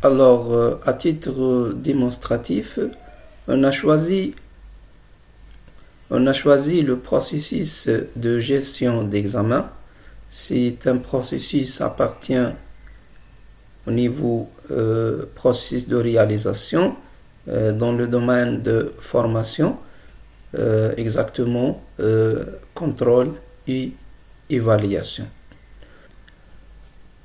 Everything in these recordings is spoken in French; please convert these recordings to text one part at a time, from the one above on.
Alors, à titre démonstratif, on a choisi le processus de gestion d'examen. C'est un processus qui appartient au niveau processus de réalisation dans le domaine de formation, exactement contrôle et évaluation.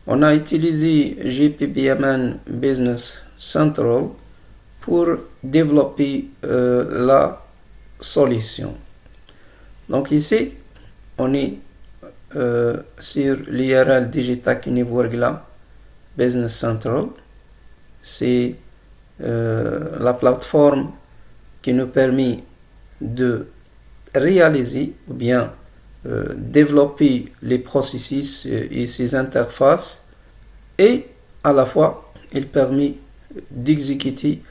On a utilisé GPBMN Business Central pour développer la solution. Donc ici, on est sur l'URL Digital Univergla Business Central. C'est la plateforme qui nous permet de réaliser ou bien développer les processus et ces interfaces, et à la fois il permet d'exécuter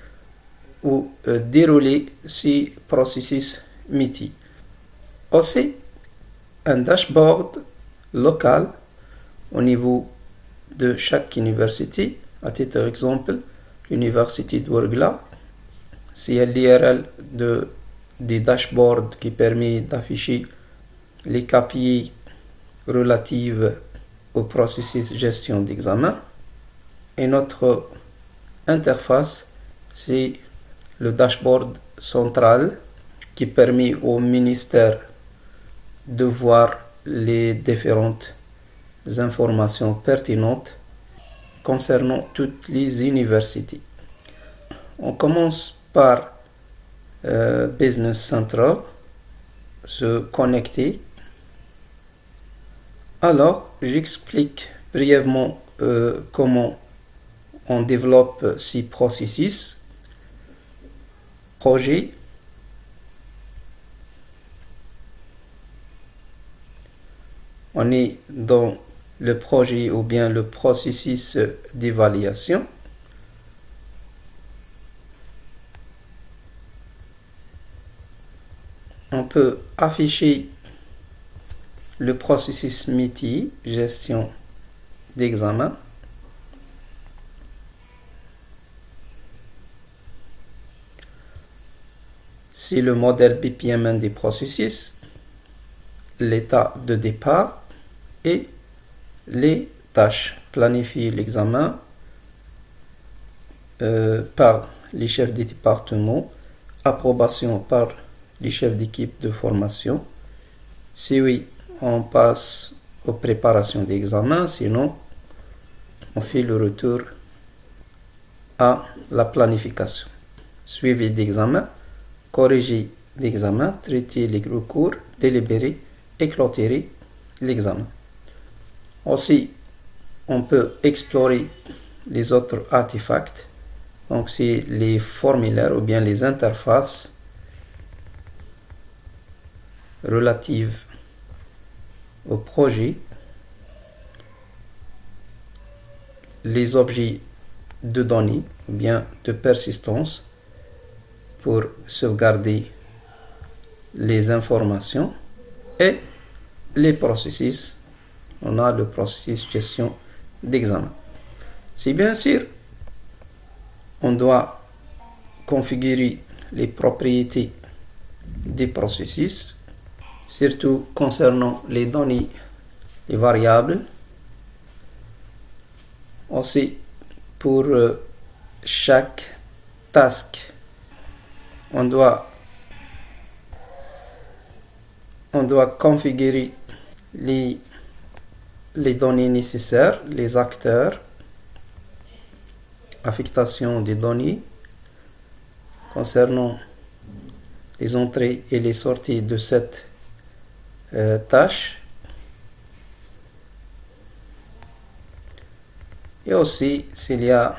ou dérouler ces processus métiers. Aussi, un dashboard local au niveau de chaque université. À titre d'exemple, l'université d'Ouargla, c'est l'URL des dashboards qui permet d'afficher les KPI relatives au processus de gestion d'examen. Et notre interface, c'est le dashboard central qui permet au ministère de voir les différentes informations pertinentes concernant toutes les universités. On commence par Business Central, se connecter. Alors, j'explique brièvement comment on développe ces processus. Projet. On est dans le projet ou bien le processus d'évaluation. On peut afficher le processus métier, gestion d'examen. C'est le modèle BPMN des processus, l'état de départ et les tâches. Planifier l'examen par les chefs de département, approbation par les chefs d'équipe de formation. Si oui, on passe aux préparations d'examen, sinon on fait le retour à la planification. Suivi d'examen, corriger l'examen, traiter les recours, délibérer et clôturer l'examen. Aussi, on peut explorer les autres artefacts, donc c'est les formulaires ou bien les interfaces relatives au projet, les objets de données ou bien de persistance pour sauvegarder les informations, et les processus. On a le processus gestion d'examen. Si bien sûr, on doit configurer les propriétés des processus, surtout concernant les données, les variables. Aussi, pour chaque task, on doit configurer les données nécessaires, les acteurs, affectation des données concernant les entrées et les sorties de cette tâche. Et aussi, s'il y a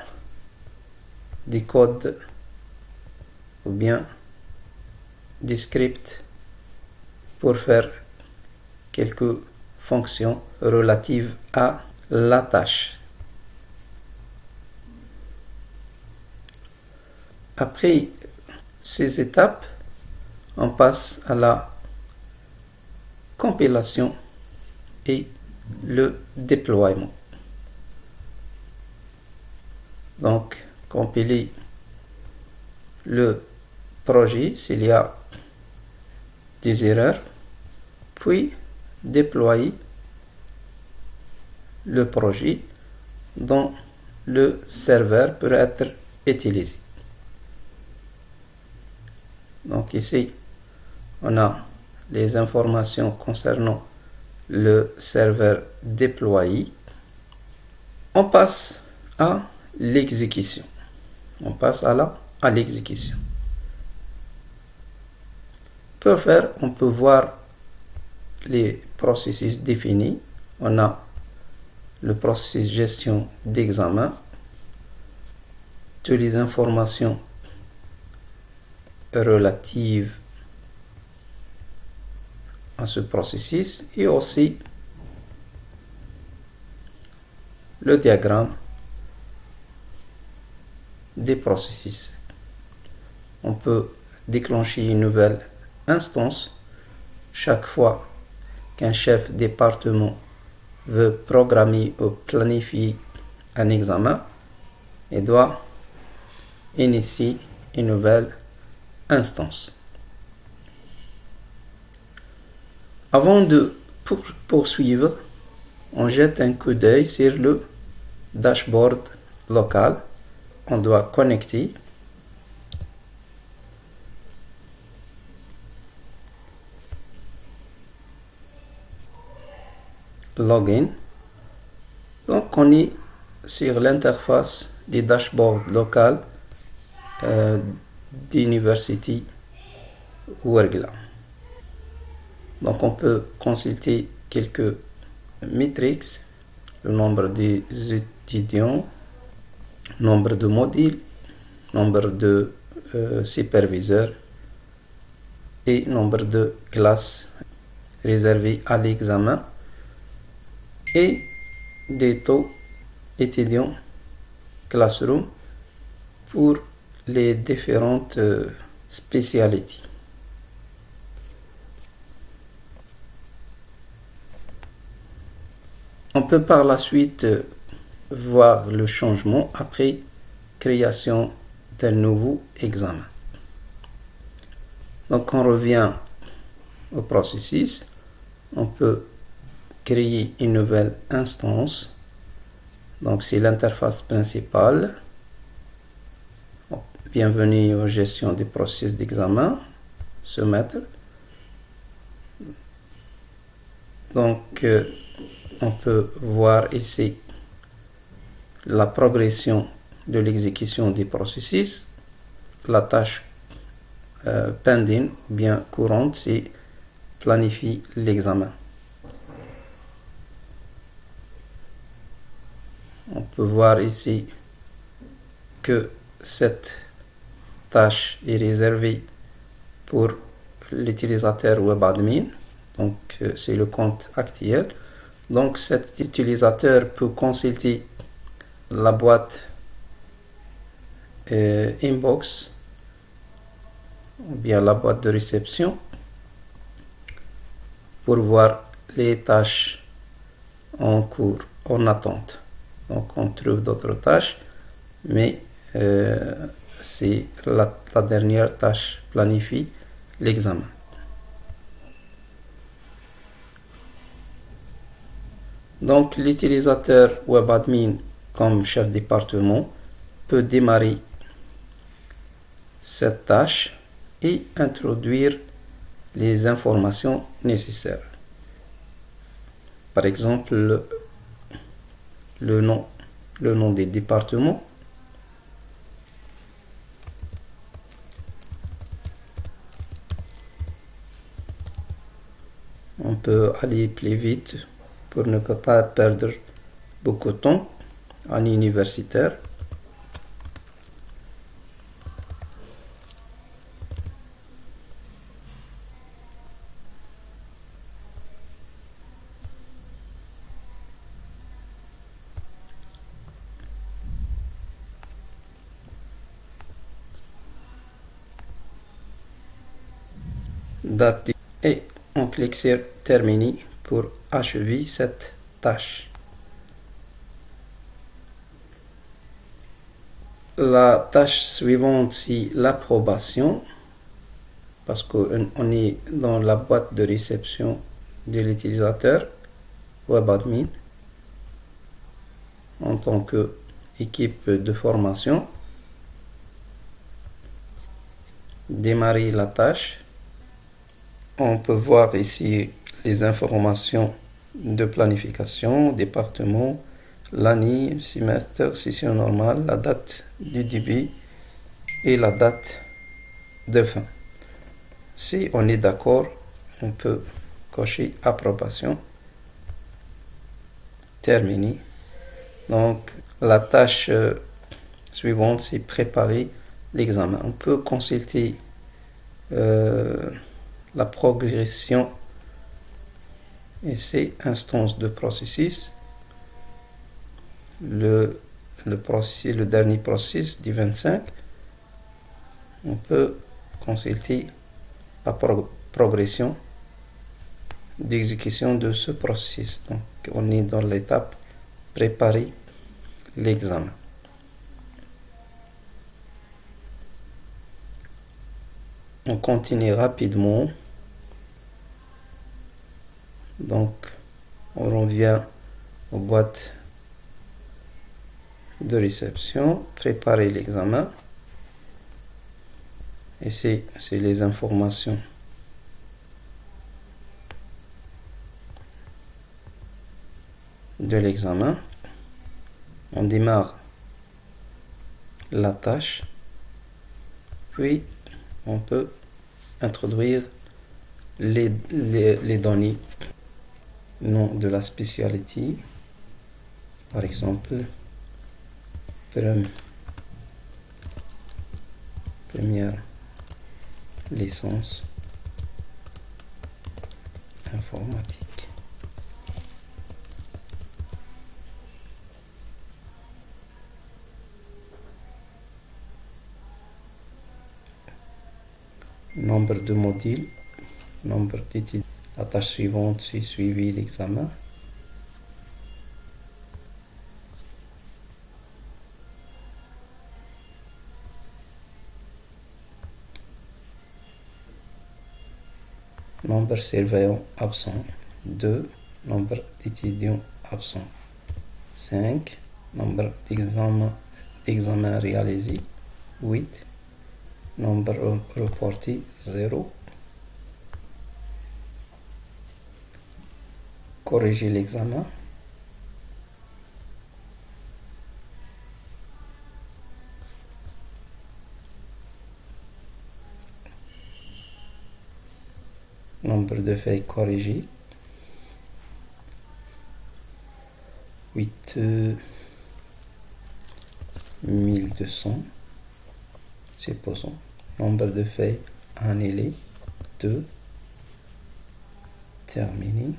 des codes ou bien des scripts pour faire quelques fonctions relatives à la tâche. Après ces étapes, on passe à la compilation et le déploiement. Donc, compiler le projet s'il y a des erreurs, puis déployer le projet dont le serveur peut être utilisé. Donc ici, on a les informations concernant le serveur déployé. On passe à l'exécution. À l'exécution. Pour faire, on peut voir les processus définis. On a le processus gestion d'examen, toutes les informations relatives à ce processus et aussi le diagramme des processus. On peut déclencher une nouvelle instance chaque fois qu'un chef département veut programmer ou planifier un examen et doit initier une nouvelle instance. Avant de poursuivre, on jette un coup d'œil sur le dashboard local. On doit connecter. Login. Donc on est sur l'interface du dashboard local d'University Ouargla. Donc on peut consulter quelques métriques, le nombre des étudiants, nombre de modules, nombre de superviseurs et nombre de classes réservées à l'examen et des taux étudiants classroom pour les différentes spécialités. On peut par la suite voir le changement après création d'un nouveau examen. Donc on revient au processus. On peut créer une nouvelle instance. Donc c'est l'interface principale. Bienvenue aux gestion des processus d'examen. Soumettre. Donc on peut voir ici la progression de l'exécution des processus. La tâche pending, bien courante, c'est planifier l'examen. On peut voir ici que cette tâche est réservée pour l'utilisateur WebAdmin. Donc c'est le compte actuel. Donc cet utilisateur peut consulter la boîte inbox ou bien la boîte de réception pour voir les tâches en cours, en attente. Donc on trouve d'autres tâches, mais c'est la dernière tâche planifie l'examen. Donc l'utilisateur WebAdmin comme chef département peut démarrer cette tâche et introduire les informations nécessaires. Par exemple, le nom des départements. On peut aller plus vite pour ne pas perdre beaucoup de temps en universitaire. Date et on clique sur terminer pour achever cette tâche. La tâche suivante, c'est l'approbation, parce qu'on est dans la boîte de réception de l'utilisateur WebAdmin en tant qu'équipe de formation. Démarrer la tâche. On peut voir ici les informations de planification, département, l'année, semestre, session normale, la date du début et la date de fin. Si on est d'accord, on peut cocher approbation. Terminé. Donc la tâche suivante, c'est préparer l'examen. On peut consulter la progression et ces instances de processus. Le dernier processus du 25, on peut consulter la progression d'exécution de ce processus. Donc, on est dans l'étape préparer l'examen. On continue rapidement. Donc, on revient aux boîtes de réception, préparer l'examen. Et c'est les informations de l'examen. On démarre la tâche, puis on peut introduire les données, nom de la spécialité, par exemple première licence informatique. Nombre de modules, nombre d'études. La tâche suivante, c'est suivi l'examen. Nombre de surveillants absents, 2. Nombre d'étudiants absents, 5. Nombre d'examens réalisés, 8. Nombre reporté, 0. Corriger l'examen. Nombre de feuilles corrigées, 8200. Supposons. Nombre de feuilles annulées, 2. Terminé.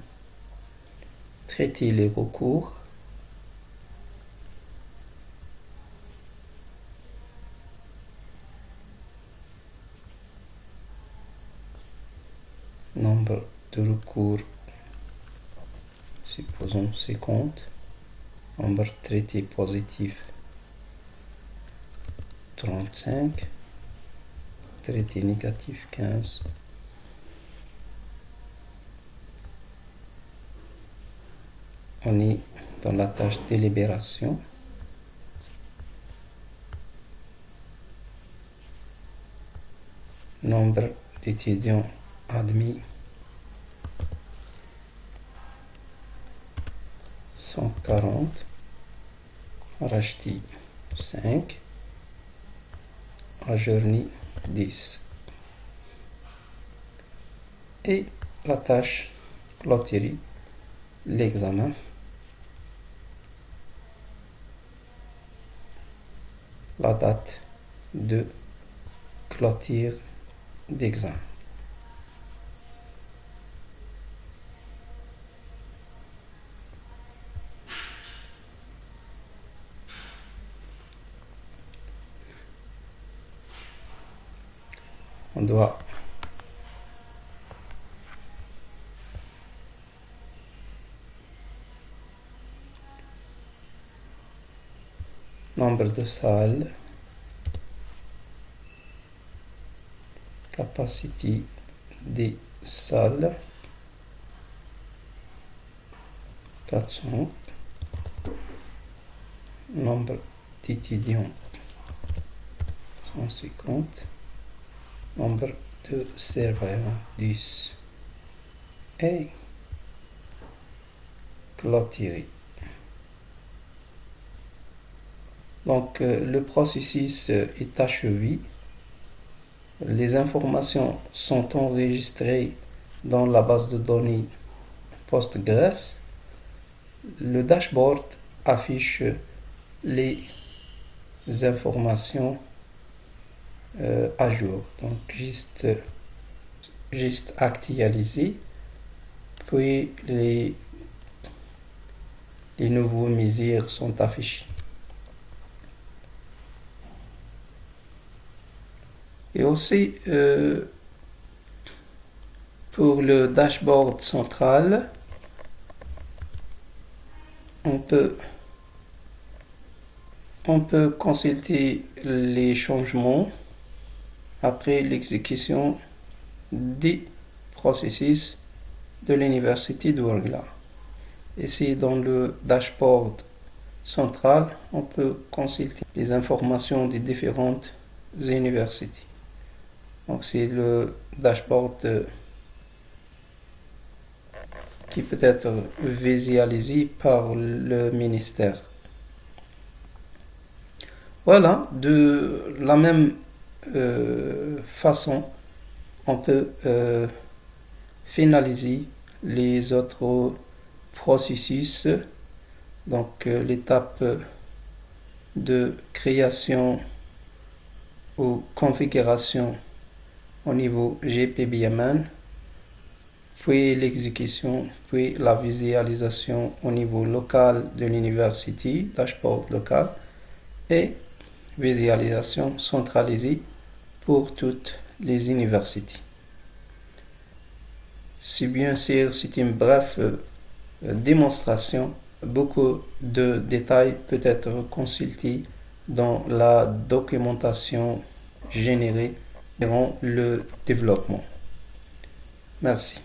Traiter les recours. Nombre de recours, supposons 50. Nombre traité positif, 35. Traité négatif, 15. On est dans la tâche délibération. Nombre d'étudiants admis, 140. Racheté, 5. Ajourné, 10. Et la tâche clôturer l'examen. La date de clôture d'examen. On doit nombre de salles, capacité des salles 400, nombre d'étudiants 150, nombre de serveurs 10 et clôturer. Donc le processus est achevé. Les informations sont enregistrées dans la base de données Postgres. Le dashboard affiche les informations à jour. Donc juste actualiser, puis les nouveaux mesures sont affichées. Et aussi pour le dashboard central, on peut consulter les changements après l'exécution des processus de l'université de Ouargla. Ici, dans le dashboard central, on peut consulter les informations des différentes universités. Donc, c'est le dashboard qui peut être visualisé par le ministère. Voilà, de la même façon, on peut finaliser les autres processus. Donc, l'étape de création ou configuration au niveau GPBMN, puis l'exécution, puis la visualisation au niveau local de l'université, dashboard local, et visualisation centralisée pour toutes les universités. Bien sûr, c'est une brève démonstration. Beaucoup de détails peuvent être consultés dans la documentation générée durant le développement. Merci.